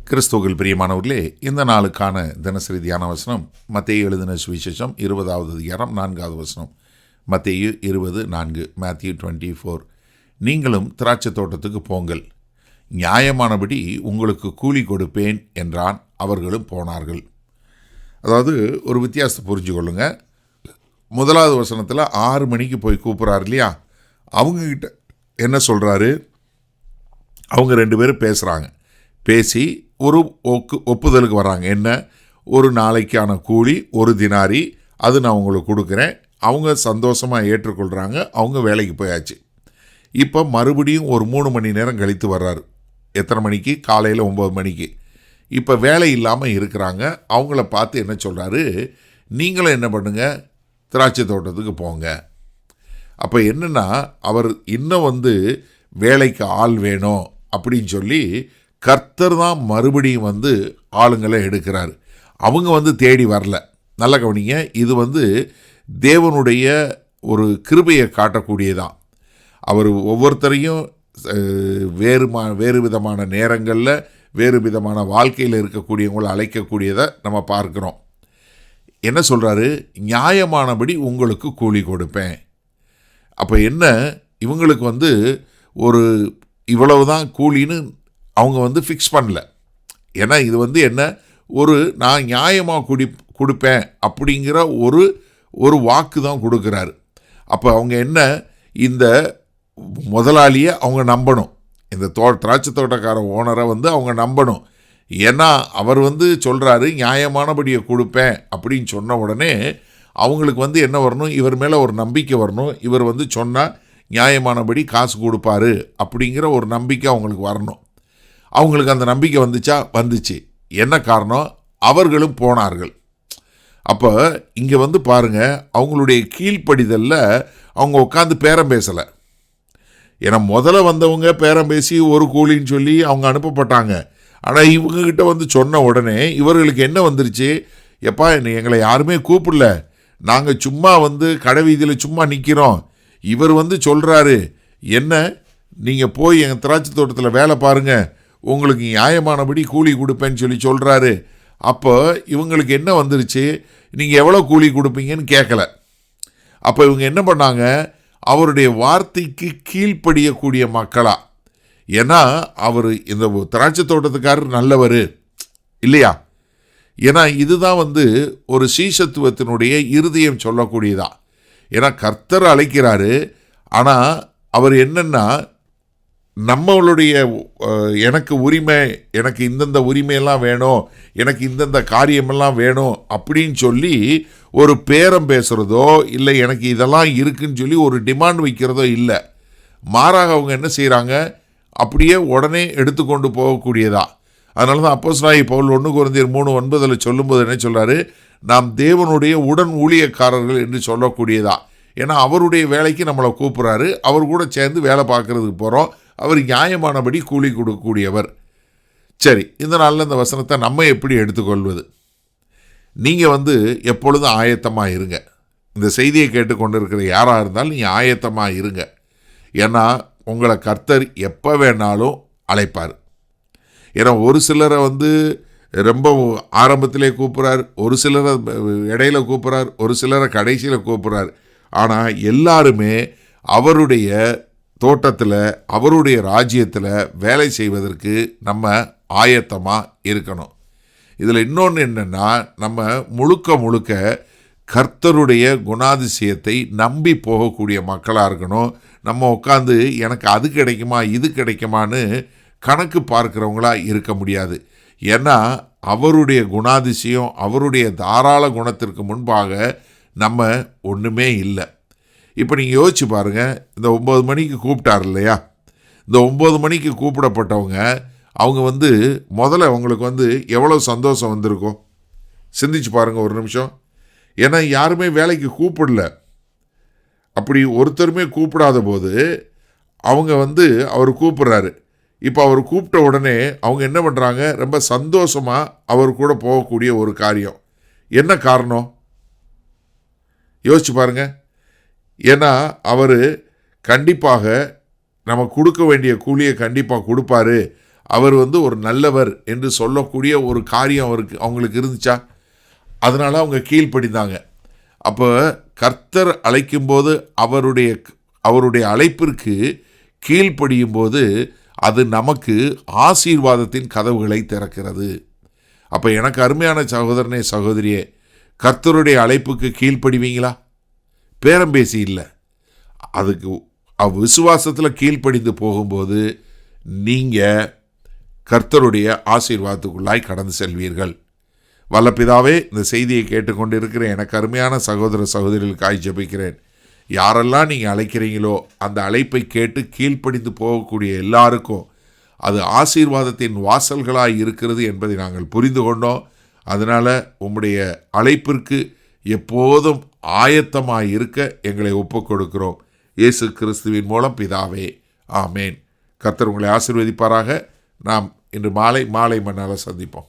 கிறிஸ்துவில் பிரியமானவர்களே, இந்த நாளுக்கான தினசரி தியான வசனம் மத்தேயு எழுதின சுவிசேஷம் 20வது அதிகாரம் 4வது வசனம். மத்தேயு 20:4. மேத்யூ 24. நீங்களும் திராட்சை தோட்டத்துக்கு போங்கள், நியாயமானபடி உங்களுக்கு கூலி கொடுப்பேன் என்றான். அவர்களும் போனார்கள். அதாவது ஒரு வித்தியாசத்தை புரிஞ்சு கொள்ளுங்க. முதலாவது வசனத்தில் 6 மணிக்கு போய் கூப்பிட்றாரு இல்லையா, அவங்கக்கிட்ட என்ன சொல்கிறாரு? அவங்க 2 பேரும் பேசுகிறாங்க. பேசி ஒரு ஒப்புதலுக்கு வராங்க. என்ன? ஒரு நாளைக்கான கூலி 1 தினாரி, அது நான் உங்களுக்கு கொடுக்குறேன். அவங்க சந்தோஷமாக ஏற்றுக்கொள்கிறாங்க. அவங்க வேலைக்கு போயாச்சு. இப்போ மறுபடியும் ஒரு 3 மணி நேரம் கழித்து வர்றாரு. எத்தனை மணிக்கு? காலையில் 9 மணிக்கு. இப்போ வேலை இல்லாமல் இருக்கிறாங்க. அவங்கள பார்த்து என்ன சொல்கிறாரு? நீங்களும் என்ன பண்ணுங்க, திராட்சை தோட்டத்துக்கு போங்க. அப்போ என்னென்னா, அவர் இன்னும் வேலைக்கு ஆள் வேணும் அப்படின்னு சொல்லி கர்த்தர் தான் மறுபடியும் ஆளுங்களை எடுக்கிறார். அவங்க தேடி வரல. நல்ல கவனிங்க, இது தேவனுடைய ஒரு கிருபையை காட்டக்கூடியதான். அவர் ஒவ்வொருத்தரையும் வேறு விதமான நேரங்களில் வேறு விதமான வாழ்க்கையில் இருக்கக்கூடியவங்களை அழைக்கக்கூடியதை நம்ம பார்க்குறோம். என்ன சொல்கிறாரு? நியாயமானபடி உங்களுக்கு கூலி கொடுப்பேன். அப்போ என்ன, இவங்களுக்கு ஒரு இவ்வளவு தான் கூலின்னு அவங்க ஃபிக்ஸ் பண்ணல. ஏன்னா இது என்ன, ஒரு நான் நியாயமாக கொடுப்பேன் அப்படிங்கிற ஒரு வாக்கு தான் கொடுக்குறாரு. அப்போ அவங்க என்ன, இந்த முதலாளியை அவங்க நம்பணும். இந்த திராட்சை தோட்டக்கார ஓனரை அவங்க நம்பணும். ஏன்னா அவர் சொல்கிறாரு நியாயமானபடியை கொடுப்பேன் அப்படின்னு சொன்ன உடனே அவங்களுக்கு என்ன வரணும்? இவர் மேலே ஒரு நம்பிக்கை வரணும். இவர் சொன்னால் நியாயமானபடி காசு கொடுப்பாரு அப்படிங்கிற ஒரு நம்பிக்கை அவங்களுக்கு வரணும். அவங்களுக்கு அந்த நம்பிக்கை வந்துச்சு. என்ன காரணம்? அவர்களும் போனார்கள். அப்போ இங்கே பாருங்கள், அவங்களுடைய கீழ்ப்படிதலில் அவங்க உட்காந்து பேரம் பேசலை. ஏன்னா முதல்ல வந்தவங்க பேரம் பேசி ஒரு கூலின்னு சொல்லி அவங்க அனுப்பப்பட்டாங்க. ஆனால் இவங்ககிட்ட சொன்ன உடனே இவர்களுக்கு என்ன வந்துருச்சு? எப்பா, எங்களை யாருமே கூப்பிடல, நாங்கள் சும்மா கடை வீதியில் சும்மா நிற்கிறோம். இவர் சொல்கிறாரு, என்ன, நீங்கள் போய் எங்கள் திராட்சை தோட்டத்தில் வேலை பாருங்கள், உங்களுக்கு நியாயமானபடி கூலி கொடுப்பேன்னு சொல்லி சொல்கிறாரு. அப்போ இவங்களுக்கு என்ன வந்துருச்சு? நீங்கள் எவ்வளோ கூலி கொடுப்பீங்கன்னு கேட்கல. அப்போ இவங்க என்ன பண்ணாங்க? அவருடைய வார்த்தைக்கு கீழ்ப்படியக்கூடிய மக்களா. ஏன்னா அவர் இந்த திராட்சை தோட்டத்துக்காரர் நல்லவர் இல்லையா? ஏன்னா இதுதான் ஒரு சீசத்துவத்தினுடைய இருதயம் சொல்லக்கூடியதா. ஏன்னா கர்த்தர் அழைக்கிறாரு. ஆனால் அவர் என்னன்னா, நம்மளுடைய எனக்கு உரிமை, எனக்கு இந்தந்த உரிமையெல்லாம் வேணும், எனக்கு இந்தந்த காரியமெல்லாம் வேணும் அப்படின்னு சொல்லி ஒரு பேரம் பேசுகிறதோ இல்லை எனக்கு இதெல்லாம் இருக்குன்னு சொல்லி ஒரு டிமாண்ட் வைக்கிறதோ இல்லை. மாறாக அவங்க என்ன செய்கிறாங்க? அப்படியே உடனே எடுத்துக்கொண்டு போகக்கூடியதா. அதனால தான் அப்போஸ்தலனாகிய பவுல் 1 கொரிந்தியர் 3:9 சொல்லும்போது என்ன சொல்கிறாரு? நாம் தேவனுடைய உடன் ஊழியக்காரர்கள் என்று சொல்லக்கூடியதா. ஏன்னா அவருடைய வேலைக்கு நம்மளை கூப்பிட்றாரு. அவர் கூட சேர்ந்து வேலை பார்க்குறதுக்கு போகிறோம். அவர் நியாயமானபடி கூலி கொடுக்கக்கூடியவர். சரி, இந்த நாளில் இந்த வசனத்தை நம்ம எப்படி எடுத்துக்கொள்வது? நீங்கள் எப்பொழுதும் ஆயத்தமாக இருங்க. இந்த செய்தியை கேட்டுக்கொண்டு இருக்கிற யாராக இருந்தாலும் நீங்கள் ஆயத்தமாக இருங்க. ஏன்னா உங்களை கர்த்தர் எப்போ வேணாலும் அழைப்பார். ஏன்னா ஒரு சிலரை ரொம்ப ஆரம்பத்திலே கூப்பிட்றார், ஒரு சிலரை இடையில கூப்பிட்றார், ஒரு சிலரை கடைசியில் கூப்பிட்றார். ஆனால் எல்லாருமே அவருடைய தோட்டத்தில் அவருடைய ராஜ்யத்தில் வேலை செய்வதற்கு நம்ம ஆயத்தமாக இருக்கணும். இதில் இன்னொன்று என்னென்னா, நம்ம முழுக்க கர்த்தருடைய குணாதிசயத்தை நம்பி போகக்கூடிய மக்களாக இருக்கணும். நம்ம உட்காந்து எனக்கு அது கிடைக்குமா இது கிடைக்குமான்னு கணக்கு பார்க்குறவங்களா இருக்க முடியாது. ஏன்னா அவருடைய குணாதிசயம், அவருடைய தாராள குணத்திற்கு முன்பாக நம்ம ஒன்றுமே இல்லை. இப்போ நீங்கள் யோசிச்சு பாருங்கள், இந்த 9 மணிக்கு கூப்பிட்டார் இல்லையா? இந்த 9 மணிக்கு கூப்பிடப்பட்டவங்க அவங்க முதல்ல அவங்களுக்கு எவ்வளோ சந்தோஷம் வந்திருக்கும் சிந்திச்சு பாருங்கள் ஒரு நிமிஷம். ஏன்னா யாருமே வேலைக்கு கூப்பிடல. அப்படி ஒருத்தருமே கூப்பிடாத போது அவங்க அவர் கூப்பிட்றாரு. இப்போ அவர் கூப்பிட்ட உடனே அவங்க என்ன பண்ணுறாங்க? ரொம்ப சந்தோஷமாக அவர் கூட போகக்கூடிய ஒரு காரியம். என்ன காரணம்? யோசிச்சு பாருங்கள். ஏன்னா அவர் கண்டிப்பாக நம்ம கொடுக்க வேண்டிய கூலியை கண்டிப்பாக கொடுப்பாரு அவர் ஒரு நல்லவர் என்று சொல்லக்கூடிய ஒரு காரியம் அவங்களுக்கு இருந்துச்சா? அதனால் அவங்க கீழ்ப்படிந்தாங்க. அப்போ கர்த்தர் அழைக்கும்போது அவருடைய அழைப்பிற்கு கீழ்ப்படியும் போது அது நமக்கு ஆசீர்வாதத்தின் கதவுகளை திறக்கிறது. அப்போ எனக்கு அருமையான சகோதரனே சகோதரியே, கர்த்தருடைய அழைப்புக்கு கீழ்ப்படிவீங்களா? பேரம்பேசி இல்லை, அதுக்கு விசுவாசத்தில் கீழ்ப்படிந்து போகும்போது நீங்கள் கர்த்தருடைய ஆசீர்வாதத்துக்குள்ளாய் கடந்து செல்வீர்கள். வல்ல பிதாவே, இந்த செய்தியை கேட்டுக்கொண்டிருக்கிற எனக்கு அருமையான சகோதர சகோதரிகளுக்காய் ஜெபிக்கிறேன். யாரெல்லாம் நீங்கள் அழைக்கிறீங்களோ அந்த அழைப்பை கேட்டு கீழ்ப்படிந்து போகக்கூடிய எல்லாருக்கும் அது ஆசீர்வாதத்தின் வாசல்களாய் இருக்கிறது என்பதை நாங்கள் புரிந்து கொண்டோம். அதனால் உம்முடைய அழைப்பிற்கு எப்போதும் ஆயத்தமாய் இருக்க எங்களை ஒப்புக் கொடுக்கிறோம். இயேசு கிறிஸ்துவின் மூலம் பிதாவே, ஆமேன். கர்த்தர் உங்களை ஆசீர்வதிப்பாராக. நாம் இன்று மாலை மண்ணால் சந்திப்போம்.